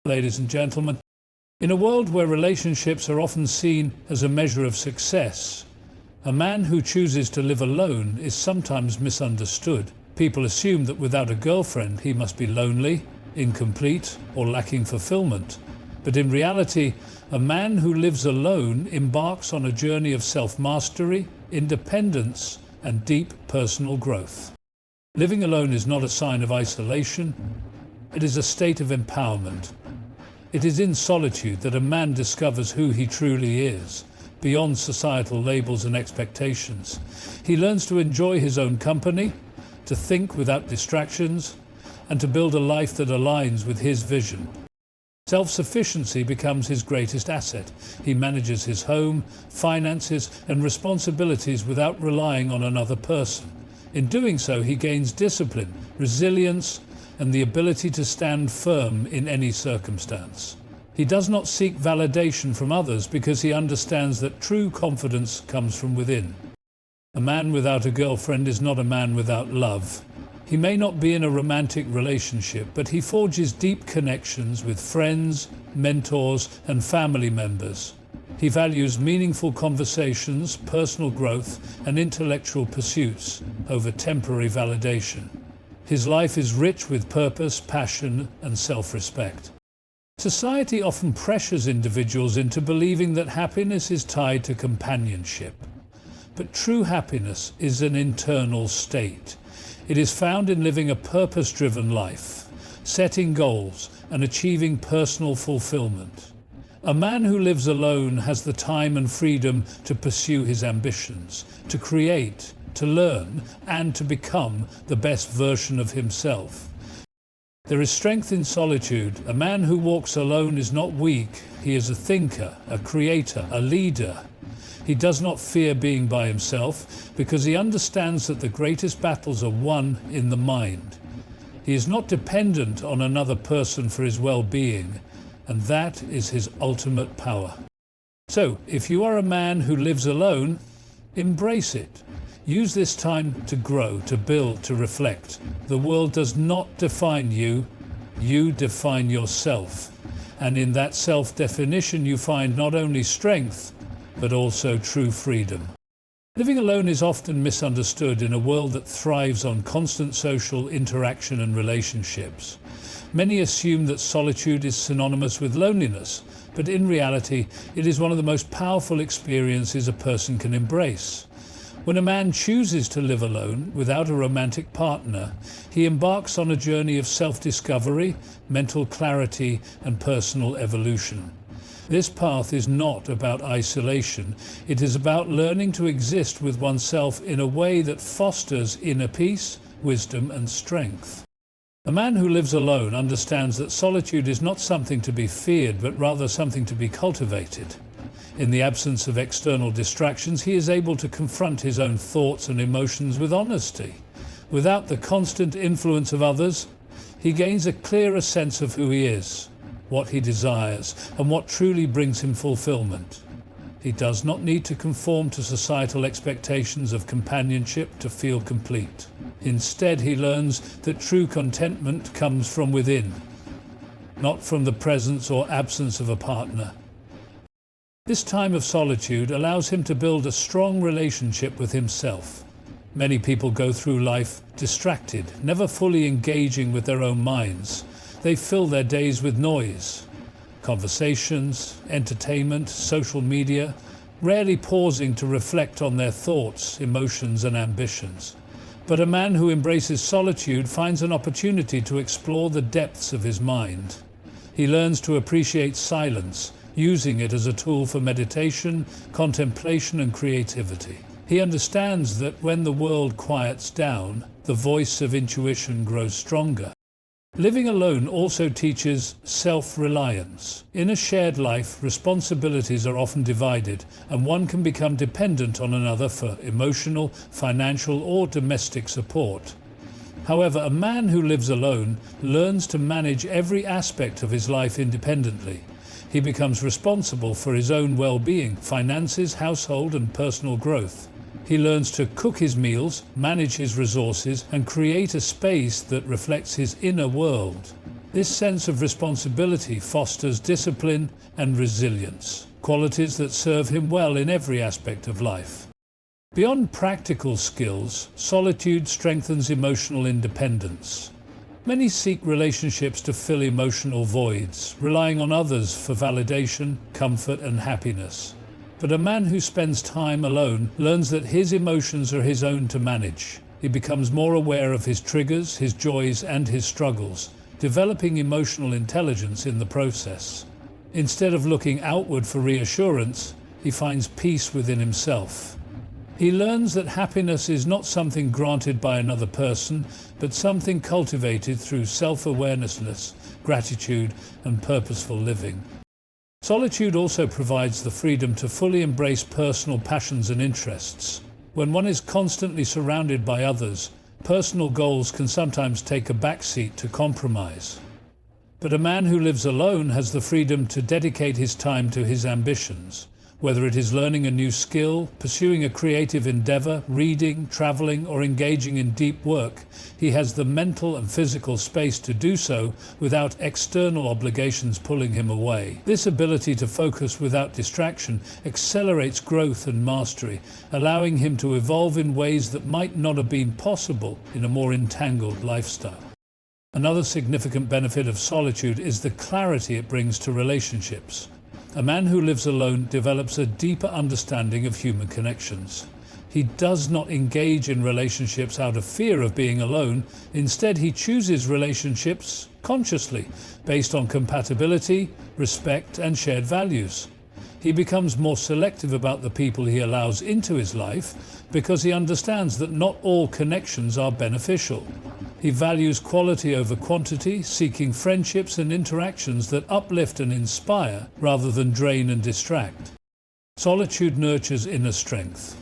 Ladies and gentlemen, in a world where relationships are often seen as a measure of success, a man who chooses to live alone is sometimes misunderstood. People assume that without a girlfriend he must be lonely, incomplete, or lacking fulfillment. But in reality, a man who lives alone embarks on a journey of self-mastery, independence, and deep personal growth. Living alone is not a sign of isolation, it is a state of empowerment. It is in solitude that a man discovers who he truly is, beyond societal labels and expectations. He learns to enjoy his own company, to think without distractions, and to build a life that aligns with his vision. Self-sufficiency becomes his greatest asset. He manages his home, finances, and responsibilities without relying on another person. In doing so, he gains discipline, resilience, and the ability to stand firm in any circumstance. He does not seek validation from others because he understands that true confidence comes from within. A man without a girlfriend is not a man without love. He may not be in a romantic relationship, but he forges deep connections with friends, mentors, and family members. He values meaningful conversations, personal growth, and intellectual pursuits over temporary validation. His life is rich with purpose, passion, and self-respect. Society often pressures individuals into believing that happiness is tied to companionship. But true happiness is an internal state. It is found in living a purpose-driven life, setting goals, and achieving personal fulfillment. A man who lives alone has the time and freedom to pursue his ambitions, to create, to learn, and to become the best version of himself. There is strength in solitude. A man who walks alone is not weak. He is a thinker, a creator, a leader. He does not fear being by himself because he understands that the greatest battles are won in the mind. He is not dependent on another person for his well-being, and that is his ultimate power. So, if you are a man who lives alone, embrace it. Use this time to grow, to build, to reflect. The world does not define you, you define yourself. And in that self-definition you find not only strength, but also true freedom. Living alone is often misunderstood in a world that thrives on constant social interaction and relationships. Many assume that solitude is synonymous with loneliness, but in reality, it is one of the most powerful experiences a person can embrace. When a man chooses to live alone without a romantic partner, he embarks on a journey of self-discovery, mental clarity, and personal evolution. This path is not about isolation. It is about learning to exist with oneself in a way that fosters inner peace, wisdom, and strength. A man who lives alone understands that solitude is not something to be feared, but rather something to be cultivated. In the absence of external distractions, he is able to confront his own thoughts and emotions with honesty. Without the constant influence of others, he gains a clearer sense of who he is, what he desires, and what truly brings him fulfillment. He does not need to conform to societal expectations of companionship to feel complete. Instead, he learns that true contentment comes from within, not from the presence or absence of a partner. This time of solitude allows him to build a strong relationship with himself. Many people go through life distracted, never fully engaging with their own minds. They fill their days with noise, conversations, entertainment, social media, rarely pausing to reflect on their thoughts, emotions, and ambitions. But a man who embraces solitude finds an opportunity to explore the depths of his mind. He learns to appreciate silence, using it as a tool for meditation, contemplation, and creativity. He understands that when the world quiets down, the voice of intuition grows stronger. Living alone also teaches self-reliance. In a shared life, responsibilities are often divided, and one can become dependent on another for emotional, financial, or domestic support. However, a man who lives alone learns to manage every aspect of his life independently. He becomes responsible for his own well-being, finances, household, and personal growth. He learns to cook his meals, manage his resources, and create a space that reflects his inner world. This sense of responsibility fosters discipline and resilience, qualities that serve him well in every aspect of life. Beyond practical skills, solitude strengthens emotional independence. Many seek relationships to fill emotional voids, relying on others for validation, comfort, and happiness. But a man who spends time alone learns that his emotions are his own to manage. He becomes more aware of his triggers, his joys, and his struggles, developing emotional intelligence in the process. Instead of looking outward for reassurance, he finds peace within himself. He learns that happiness is not something granted by another person, but something cultivated through self-awareness, gratitude, and purposeful living. Solitude also provides the freedom to fully embrace personal passions and interests. When one is constantly surrounded by others, personal goals can sometimes take a backseat to compromise. But a man who lives alone has the freedom to dedicate his time to his ambitions. Whether it is learning a new skill, pursuing a creative endeavor, reading, traveling, or engaging in deep work, he has the mental and physical space to do so without external obligations pulling him away. This ability to focus without distraction accelerates growth and mastery, allowing him to evolve in ways that might not have been possible in a more entangled lifestyle. Another significant benefit of solitude is the clarity it brings to relationships. A man who lives alone develops a deeper understanding of human connections. He does not engage in relationships out of fear of being alone. Instead, he chooses relationships consciously, based on compatibility, respect, and shared values. He becomes more selective about the people he allows into his life because he understands that not all connections are beneficial. He values quality over quantity, seeking friendships and interactions that uplift and inspire rather than drain and distract. Solitude nurtures inner strength.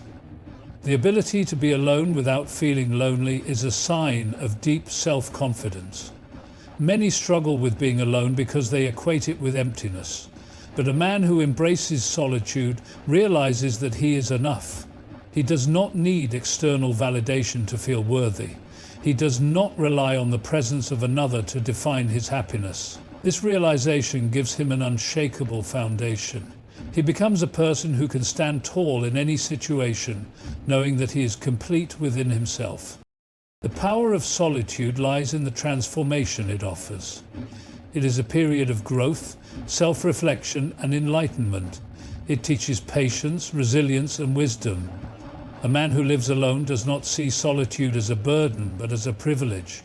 The ability to be alone without feeling lonely is a sign of deep self-confidence. Many struggle with being alone because they equate it with emptiness. But a man who embraces solitude realizes that he is enough. He does not need external validation to feel worthy. He does not rely on the presence of another to define his happiness. This realization gives him an unshakable foundation. He becomes a person who can stand tall in any situation, knowing that he is complete within himself. The power of solitude lies in the transformation it offers. It is a period of growth, self-reflection, and enlightenment. It teaches patience, resilience, and wisdom. A man who lives alone does not see solitude as a burden, but as a privilege,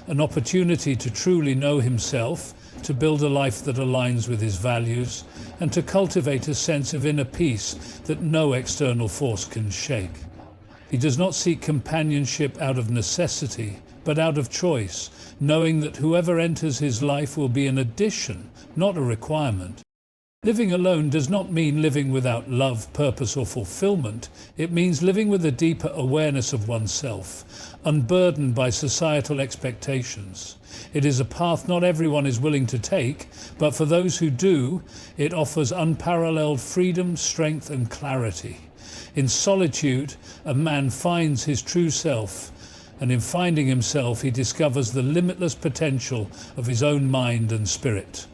an opportunity to truly know himself, to build a life that aligns with his values, and to cultivate a sense of inner peace that no external force can shake. He does not seek companionship out of necessity, but out of choice, knowing that whoever enters his life will be an addition, not a requirement. Living alone does not mean living without love, purpose, or fulfillment. It means living with a deeper awareness of oneself, unburdened by societal expectations. It is a path not everyone is willing to take, but for those who do, it offers unparalleled freedom, strength, and clarity. In solitude, a man finds his true self, and in finding himself, he discovers the limitless potential of his own mind and spirit.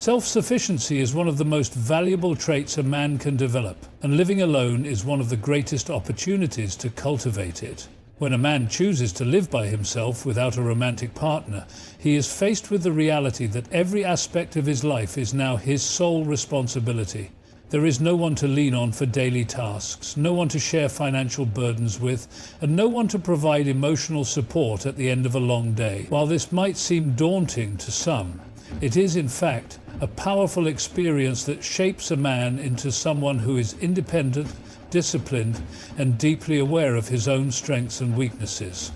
Self-sufficiency is one of the most valuable traits a man can develop, and living alone is one of the greatest opportunities to cultivate it. When a man chooses to live by himself without a romantic partner, he is faced with the reality that every aspect of his life is now his sole responsibility. There is no one to lean on for daily tasks, no one to share financial burdens with, and no one to provide emotional support at the end of a long day. While this might seem daunting to some, it is in fact a powerful experience that shapes a man into someone who is independent, disciplined, and deeply aware of his own strengths and weaknesses.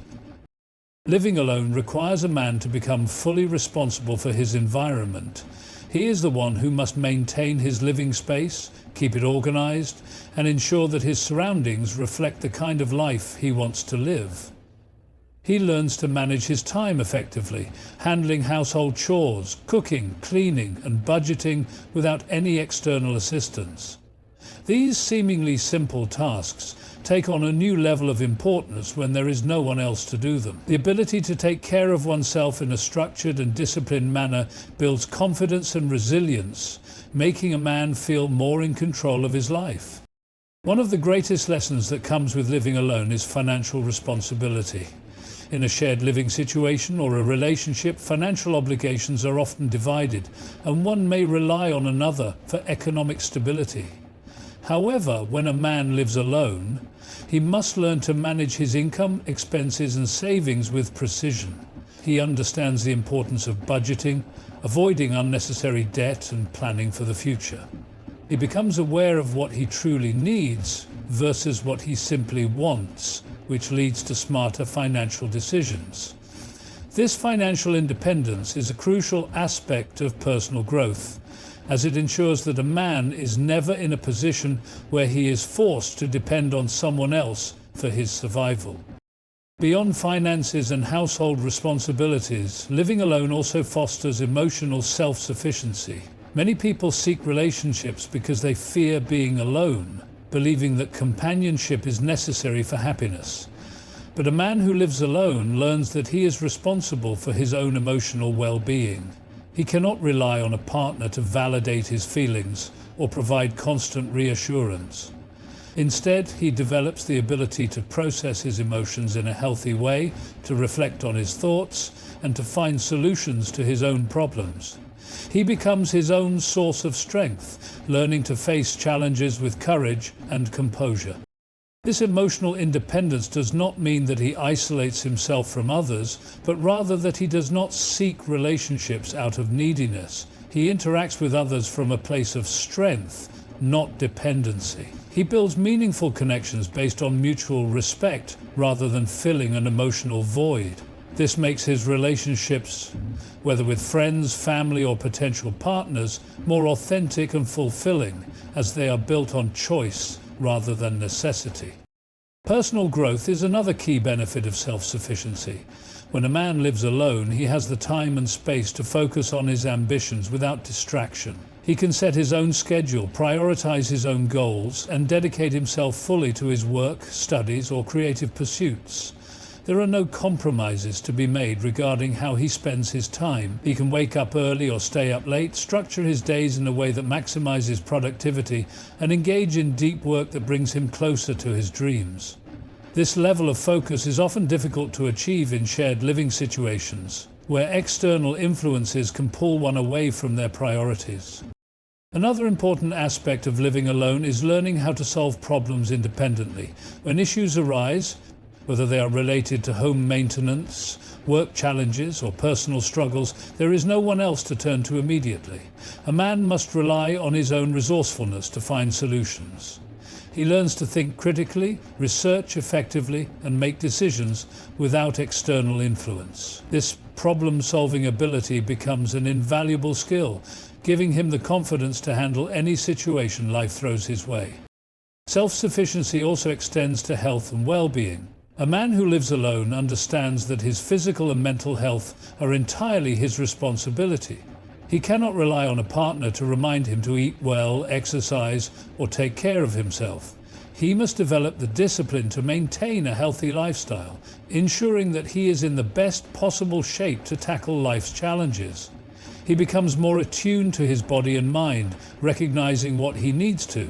Living alone requires a man to become fully responsible for his environment. He is the one who must maintain his living space, keep it organized, and ensure that his surroundings reflect the kind of life he wants to live. He learns to manage his time effectively, handling household chores, cooking, cleaning, and budgeting without any external assistance. These seemingly simple tasks take on a new level of importance when there is no one else to do them. The ability to take care of oneself in a structured and disciplined manner builds confidence and resilience, making a man feel more in control of his life. One of the greatest lessons that comes with living alone is financial responsibility. In a shared living situation or a relationship, financial obligations are often divided, and one may rely on another for economic stability. However, when a man lives alone, he must learn to manage his income, expenses, and savings with precision. He understands the importance of budgeting, avoiding unnecessary debt, and planning for the future. He becomes aware of what he truly needs versus what he simply wants, which leads to smarter financial decisions. This financial independence is a crucial aspect of personal growth, as it ensures that a man is never in a position where he is forced to depend on someone else for his survival. Beyond finances and household responsibilities, living alone also fosters emotional self-sufficiency. Many people seek relationships because they fear being alone, believing that companionship is necessary for happiness. But a man who lives alone learns that he is responsible for his own emotional well-being. He cannot rely on a partner to validate his feelings or provide constant reassurance. Instead, he develops the ability to process his emotions in a healthy way, to reflect on his thoughts, and to find solutions to his own problems. He becomes his own source of strength, learning to face challenges with courage and composure. This emotional independence does not mean that he isolates himself from others, but rather that he does not seek relationships out of neediness. He interacts with others from a place of strength, not dependency. He builds meaningful connections based on mutual respect rather than filling an emotional void. This makes his relationships, whether with friends, family, or potential partners, more authentic and fulfilling, as they are built on choice rather than necessity. Personal growth is another key benefit of self-sufficiency. When a man lives alone, he has the time and space to focus on his ambitions without distraction. He can set his own schedule, prioritize his own goals, and dedicate himself fully to his work, studies, or creative pursuits. There are no compromises to be made regarding how he spends his time. He can wake up early or stay up late, structure his days in a way that maximizes productivity, and engage in deep work that brings him closer to his dreams. This level of focus is often difficult to achieve in shared living situations, where external influences can pull one away from their priorities. Another important aspect of living alone is learning how to solve problems independently. When issues arise, whether they are related to home maintenance, work challenges, or personal struggles, there is no one else to turn to immediately. A man must rely on his own resourcefulness to find solutions. He learns to think critically, research effectively, and make decisions without external influence. This problem-solving ability becomes an invaluable skill, giving him the confidence to handle any situation life throws his way. Self-sufficiency also extends to health and well-being. A man who lives alone understands that his physical and mental health are entirely his responsibility. He cannot rely on a partner to remind him to eat well, exercise, or take care of himself. He must develop the discipline to maintain a healthy lifestyle, ensuring that he is in the best possible shape to tackle life's challenges. He becomes more attuned to his body and mind, recognizing what he needs to.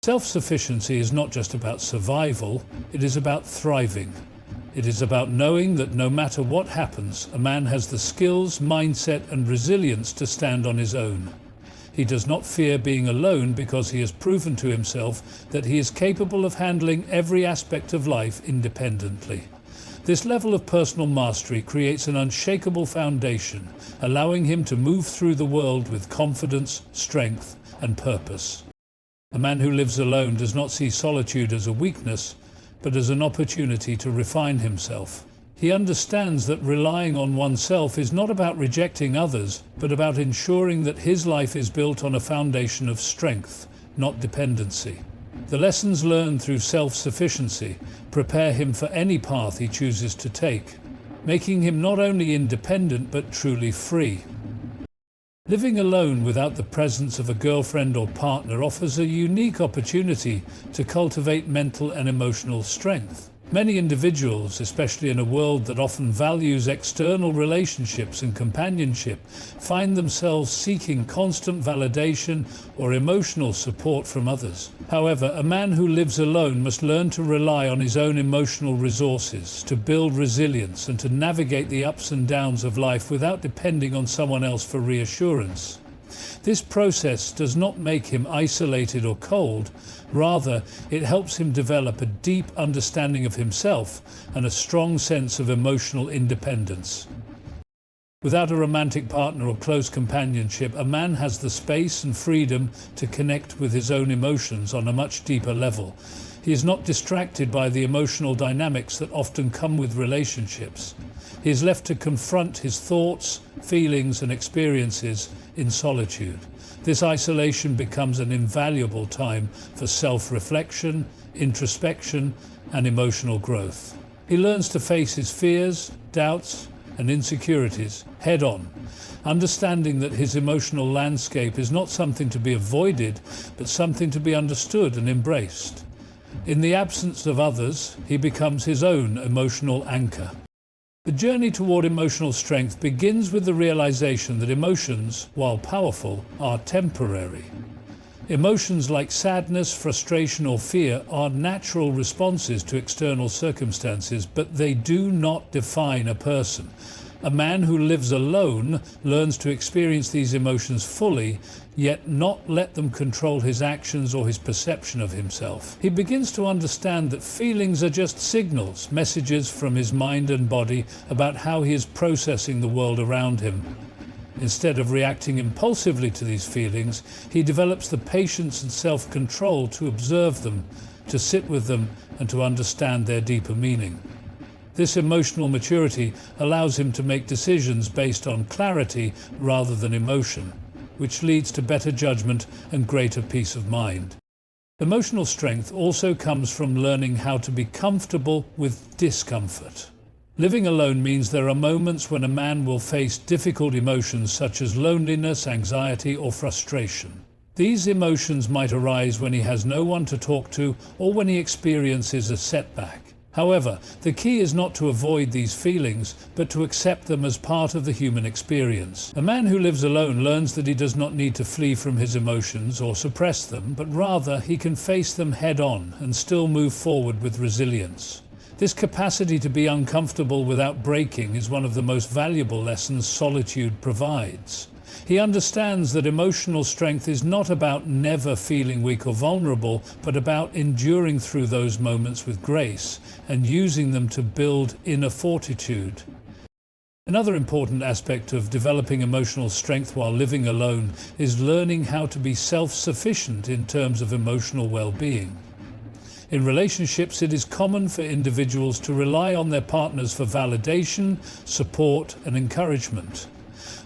Self-sufficiency is not just about survival, it is about thriving. It is about knowing that no matter what happens, a man has the skills, mindset, and resilience to stand on his own. He does not fear being alone because he has proven to himself that he is capable of handling every aspect of life independently. This level of personal mastery creates an unshakable foundation, allowing him to move through the world with confidence, strength, and purpose. A man who lives alone does not see solitude as a weakness, but as an opportunity to refine himself. He understands that relying on oneself is not about rejecting others, but about ensuring that his life is built on a foundation of strength, not dependency. The lessons learned through self-sufficiency prepare him for any path he chooses to take, making him not only independent but truly free. Living alone without the presence of a girlfriend or partner offers a unique opportunity to cultivate mental and emotional strength. Many individuals, especially in a world that often values external relationships and companionship, find themselves seeking constant validation or emotional support from others. However, a man who lives alone must learn to rely on his own emotional resources, to build resilience, and to navigate the ups and downs of life without depending on someone else for reassurance. This process does not make him isolated or cold. Rather, it helps him develop a deep understanding of himself and a strong sense of emotional independence. Without a romantic partner or close companionship, a man has the space and freedom to connect with his own emotions on a much deeper level. He is not distracted by the emotional dynamics that often come with relationships. He is left to confront his thoughts, feelings, and experiences in solitude. This isolation becomes an invaluable time for self-reflection, introspection, and emotional growth. He learns to face his fears, doubts, and insecurities head-on, understanding that his emotional landscape is not something to be avoided, but something to be understood and embraced. In the absence of others, he becomes his own emotional anchor. The journey toward emotional strength begins with the realization that emotions, while powerful, are temporary. Emotions like sadness, frustration, or fear are natural responses to external circumstances, but they do not define a person. A man who lives alone learns to experience these emotions fully, yet not let them control his actions or his perception of himself. He begins to understand that feelings are just signals, messages from his mind and body about how he is processing the world around him. Instead of reacting impulsively to these feelings, he develops the patience and self-control to observe them, to sit with them, and to understand their deeper meaning. This emotional maturity allows him to make decisions based on clarity rather than emotion, which leads to better judgment and greater peace of mind. Emotional strength also comes from learning how to be comfortable with discomfort. Living alone means there are moments when a man will face difficult emotions such as loneliness, anxiety, or frustration. These emotions might arise when he has no one to talk to or when he experiences a setback. However, the key is not to avoid these feelings, but to accept them as part of the human experience. A man who lives alone learns that he does not need to flee from his emotions or suppress them, but rather he can face them head-on and still move forward with resilience. This capacity to be uncomfortable without breaking is one of the most valuable lessons solitude provides. He understands that emotional strength is not about never feeling weak or vulnerable, but about enduring through those moments with grace and using them to build inner fortitude. Another important aspect of developing emotional strength while living alone is learning how to be self-sufficient in terms of emotional well-being. In relationships, it is common for individuals to rely on their partners for validation, support, and encouragement.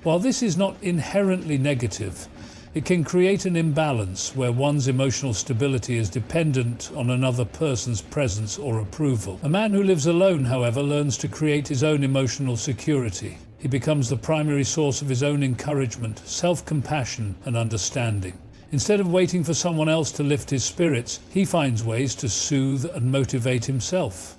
While this is not inherently negative, it can create an imbalance where one's emotional stability is dependent on another person's presence or approval. A man who lives alone, however, learns to create his own emotional security. He becomes the primary source of his own encouragement, self-compassion, and understanding. Instead of waiting for someone else to lift his spirits, he finds ways to soothe and motivate himself.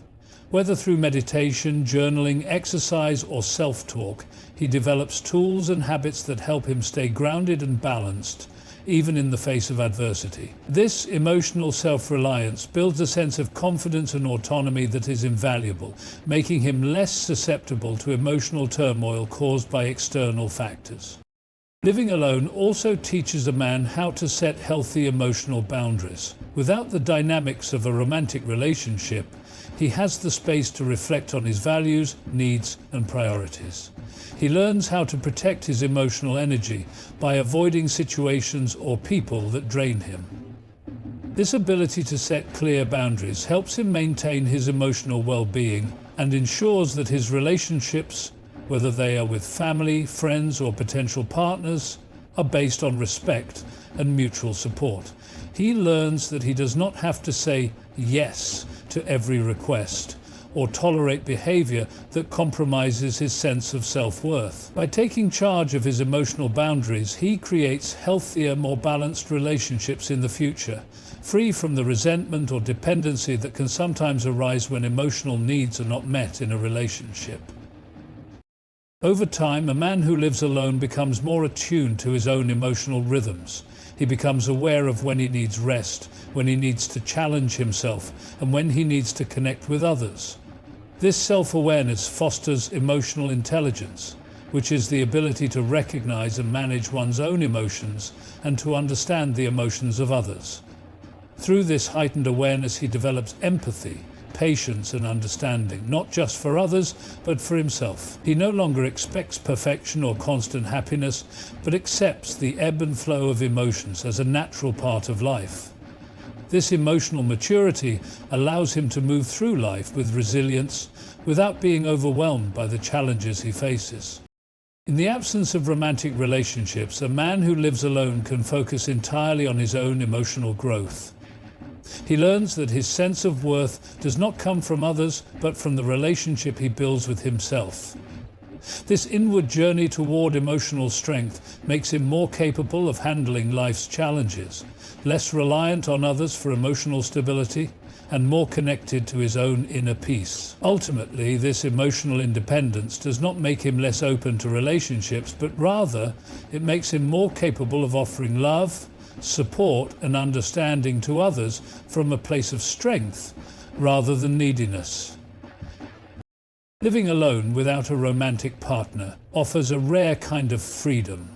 Whether through meditation, journaling, exercise, or self-talk, he develops tools and habits that help him stay grounded and balanced, even in the face of adversity. This emotional self-reliance builds a sense of confidence and autonomy that is invaluable, making him less susceptible to emotional turmoil caused by external factors. Living alone also teaches a man how to set healthy emotional boundaries. Without the dynamics of a romantic relationship, he has the space to reflect on his values, needs, and priorities. He learns how to protect his emotional energy by avoiding situations or people that drain him. This ability to set clear boundaries helps him maintain his emotional well-being and ensures that his relationships, whether they are with family, friends, or potential partners, are based on respect and mutual support. He learns that he does not have to say yes to every request or tolerate behavior that compromises his sense of self-worth. By taking charge of his emotional boundaries, he creates healthier, more balanced relationships in the future, free from the resentment or dependency that can sometimes arise when emotional needs are not met in a relationship. Over time, a man who lives alone becomes more attuned to his own emotional rhythms. He becomes aware of when he needs rest, when he needs to challenge himself, and when he needs to connect with others. This self-awareness fosters emotional intelligence, which is the ability to recognize and manage one's own emotions and to understand the emotions of others. Through this heightened awareness, he develops empathy, patience and understanding, not just for others, but for himself. He no longer expects perfection or constant happiness, but accepts the ebb and flow of emotions as a natural part of life. This emotional maturity allows him to move through life with resilience, without being overwhelmed by the challenges he faces. In the absence of romantic relationships, a man who lives alone can focus entirely on his own emotional growth. He learns that his sense of worth does not come from others, but from the relationship he builds with himself. This inward journey toward emotional strength makes him more capable of handling life's challenges, less reliant on others for emotional stability, and more connected to his own inner peace. Ultimately, this emotional independence does not make him less open to relationships, but rather it makes him more capable of offering love, support and understanding to others from a place of strength rather than neediness. Living alone without a romantic partner offers a rare kind of freedom.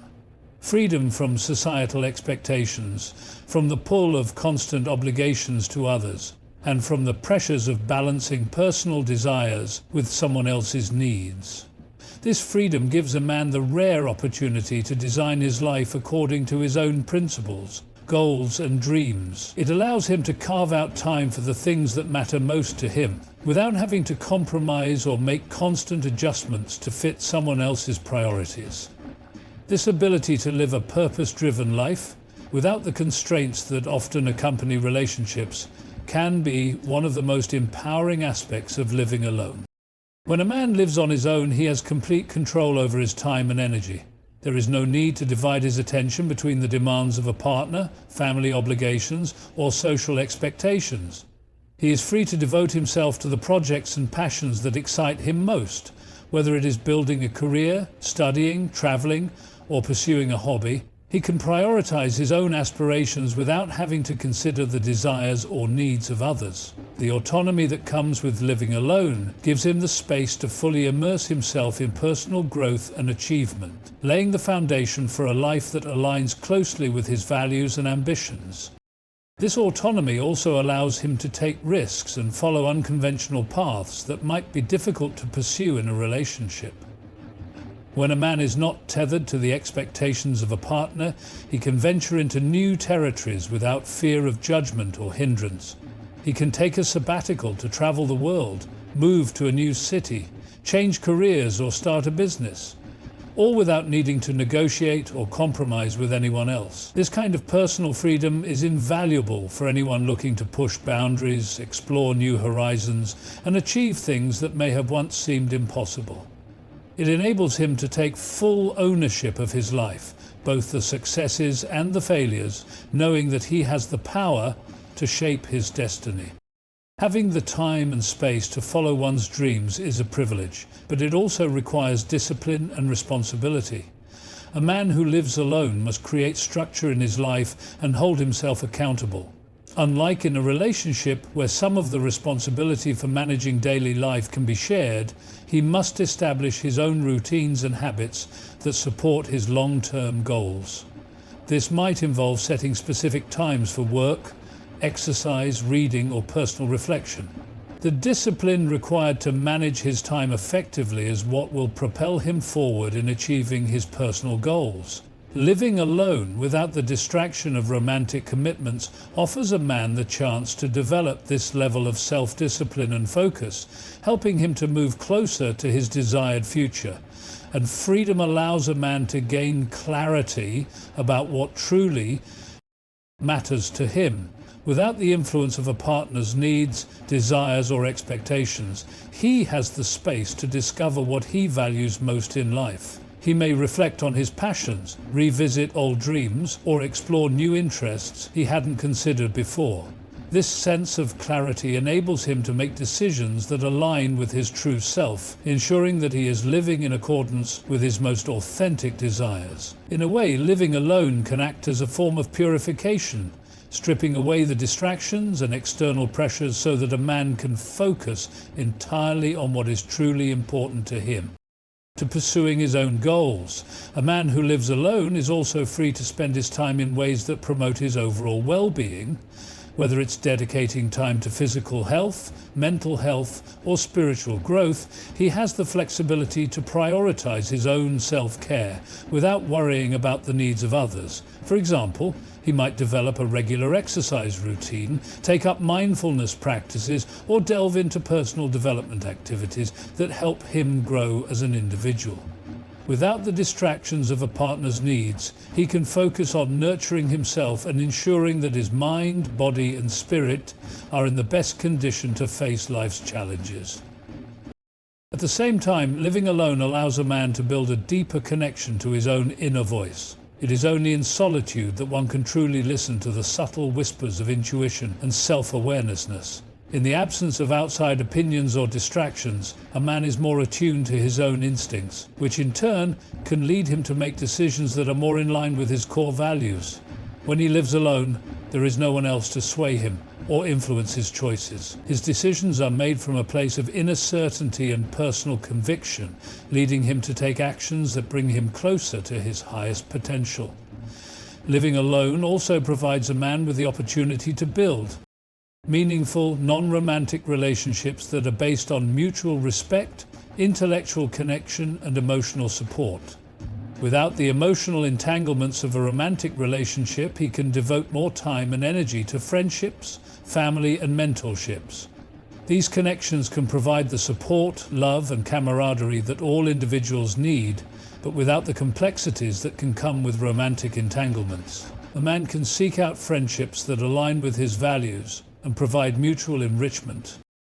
Freedom from societal expectations, from the pull of constant obligations to others, and from the pressures of balancing personal desires with someone else's needs. This freedom gives a man the rare opportunity to design his life according to his own principles, goals and dreams. It allows him to carve out time for the things that matter most to him, without having to compromise or make constant adjustments to fit someone else's priorities. This ability to live a purpose-driven life, without the constraints that often accompany relationships, can be one of the most empowering aspects of living alone. When a man lives on his own, he has complete control over his time and energy. There is no need to divide his attention between the demands of a partner, family obligations, or social expectations. He is free to devote himself to the projects and passions that excite him most, whether it is building a career, studying, traveling, or pursuing a hobby. He can prioritize his own aspirations without having to consider the desires or needs of others. The autonomy that comes with living alone gives him the space to fully immerse himself in personal growth and achievement, laying the foundation for a life that aligns closely with his values and ambitions. This autonomy also allows him to take risks and follow unconventional paths that might be difficult to pursue in a relationship. When a man is not tethered to the expectations of a partner, he can venture into new territories without fear of judgment or hindrance. He can take a sabbatical to travel the world, move to a new city, change careers or start a business, all without needing to negotiate or compromise with anyone else. This kind of personal freedom is invaluable for anyone looking to push boundaries, explore new horizons, and achieve things that may have once seemed impossible. It enables him to take full ownership of his life, both the successes and the failures, knowing that he has the power to shape his destiny. Having the time and space to follow one's dreams is a privilege, but it also requires discipline and responsibility. A man who lives alone must create structure in his life and hold himself accountable. Unlike in a relationship where some of the responsibility for managing daily life can be shared, he must establish his own routines and habits that support his long-term goals. This might involve setting specific times for work, exercise, reading, or personal reflection. The discipline required to manage his time effectively is what will propel him forward in achieving his personal goals. Living alone without the distraction of romantic commitments offers a man the chance to develop this level of self-discipline and focus, helping him to move closer to his desired future. And freedom allows a man to gain clarity about what truly matters to him. Without the influence of a partner's needs, desires, or expectations, he has the space to discover what he values most in life. He may reflect on his passions, revisit old dreams, or explore new interests he hadn't considered before. This sense of clarity enables him to make decisions that align with his true self, ensuring that he is living in accordance with his most authentic desires. In a way, living alone can act as a form of purification, stripping away the distractions and external pressures so that a man can focus entirely on what is truly important to him. To pursuing his own goals. A man who lives alone is also free to spend his time in ways that promote his overall well-being, whether it's dedicating time to physical health, mental health, or spiritual growth. He has the flexibility to prioritize his own self-care without worrying about the needs of others. For example, he might develop a regular exercise routine, take up mindfulness practices, or delve into personal development activities that help him grow as an individual. Without the distractions of a partner's needs, he can focus on nurturing himself and ensuring that his mind, body, and spirit are in the best condition to face life's challenges. At the same time, living alone allows a man to build a deeper connection to his own inner voice. It is only in solitude that one can truly listen to the subtle whispers of intuition and self-awareness. In the absence of outside opinions or distractions, a man is more attuned to his own instincts, which in turn can lead him to make decisions that are more in line with his core values. When he lives alone, there is no one else to sway him or influence his choices. His decisions are made from a place of inner certainty and personal conviction, leading him to take actions that bring him closer to his highest potential. Living alone also provides a man with the opportunity to build meaningful, non-romantic relationships that are based on mutual respect, intellectual connection, and emotional support. Without the emotional entanglements of a romantic relationship, he can devote more time and energy to friendships, family, and mentorships. These connections can provide the support, love, and camaraderie that all individuals need, but without the complexities that can come with romantic entanglements. A man can seek out friendships that align with his values and provide mutual enrichment.